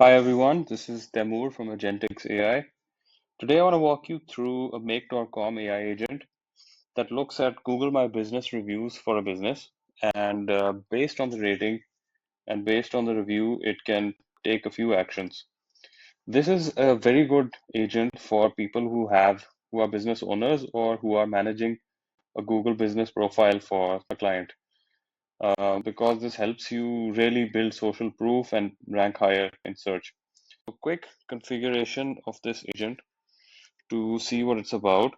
Hi everyone, this is Temur from Agentix AI. Today I want to walk you through a Make.com AI agent that looks at Google My Business reviews for a business, and based on the rating and based on the review, it can take a few actions. This is a very good agent for people who are business owners or who are managing a Google business profile for a client, because this helps you really build social proof and rank higher in search. A quick configuration of this agent to see what it's about.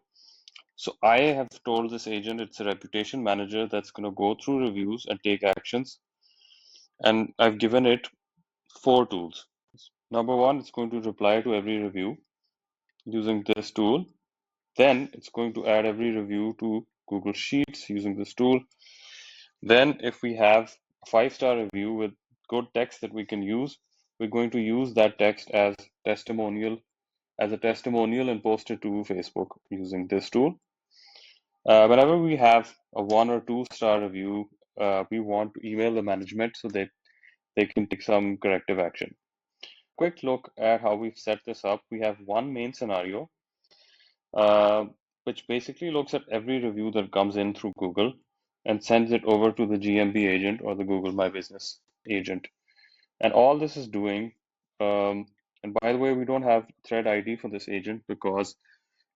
So I have told this agent it's a reputation manager that's going to go through reviews and take actions. And I've given it 4 tools. Number one, it's going to reply to every review using this tool. Then it's going to add every review to Google Sheets using this tool. Then if we have a 5-star review with good text that we can use, we're going to use that text as a testimonial and post it to Facebook using this tool. Whenever we have a 1 or 2 star review, we want to email the management so that they can take some corrective action. Quick look at how we've set this up. We have one main scenario, uh, which basically looks at every review that comes in through Google and sends it over to the GMB agent or the Google My Business agent. And all this is doing, and by the way, we don't have thread ID for this agent because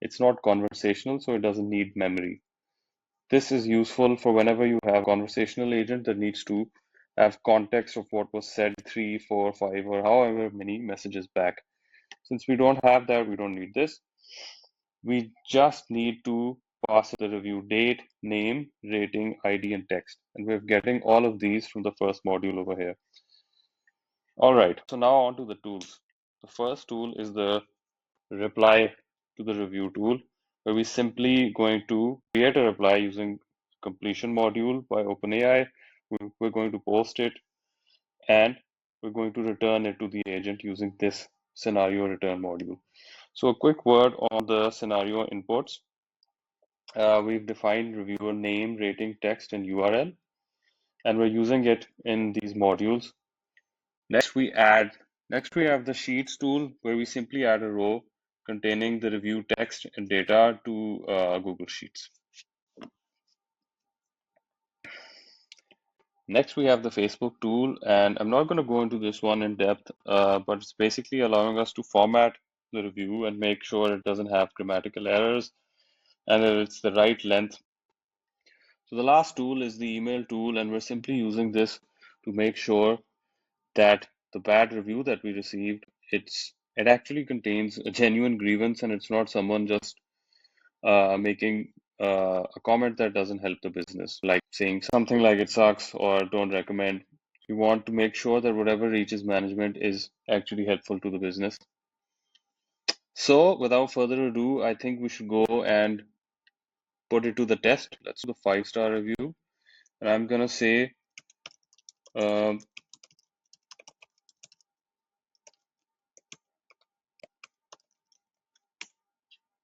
it's not conversational, so it doesn't need memory. This is useful for whenever you have a conversational agent that needs to have context of what was said 3, 4, 5, or however many messages back. Since we don't have that, we don't need this. We just need to pass the review date, name, rating, ID, and text. And we're getting all of these from the first module over here. All right, so now on to the tools. The first tool is the reply to the review tool, where we simply going to create a reply using completion module by OpenAI. We're going to post it and we're going to return it to the agent using this scenario return module. So a quick word on the scenario inputs. We've defined reviewer name, rating, text, and URL, and we're using it in these modules. Next we have the Sheets tool, where we simply add a row containing the review text and data to Google Sheets. Next we have the Facebook tool, and I'm not going to go into this one in depth, but it's basically allowing us to format the review and make sure it doesn't have grammatical errors and that it's the right length. So the last tool is the email tool, and we're simply using this to make sure that the bad review that we received, it actually contains a genuine grievance and it's not someone just making a comment that doesn't help the business, like saying something like it sucks or don't recommend. We want to make sure that whatever reaches management is actually helpful to the business. So without further ado, I think we should go and put it to the test. Let's do the 5-star review. And I'm gonna say, um,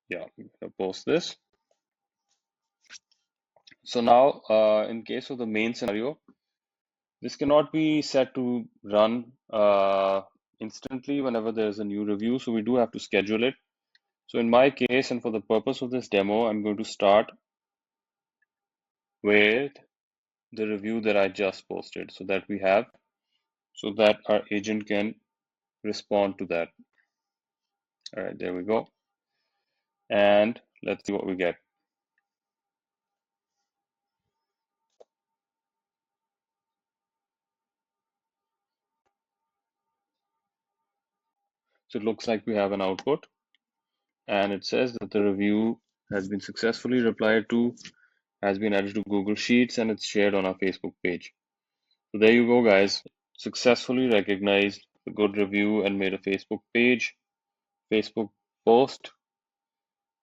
yeah, I'm gonna post this. So now, in case of the main scenario, this cannot be set to run instantly whenever there's a new review, so we do have to schedule it. So in my case, and for the purpose of this demo, I'm going to start with the review that I just posted so that our agent can respond to that. All right, there we go. And let's see what we get. So it looks like we have an output, and it says that the review has been successfully replied to, has been added to Google Sheets, and it's shared on our Facebook page. So there you go, guys. Successfully recognized the good review and made a Facebook page, Facebook post.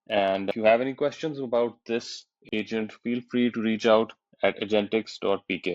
And if you have any questions about this agent, feel free to reach out at agentix.pk.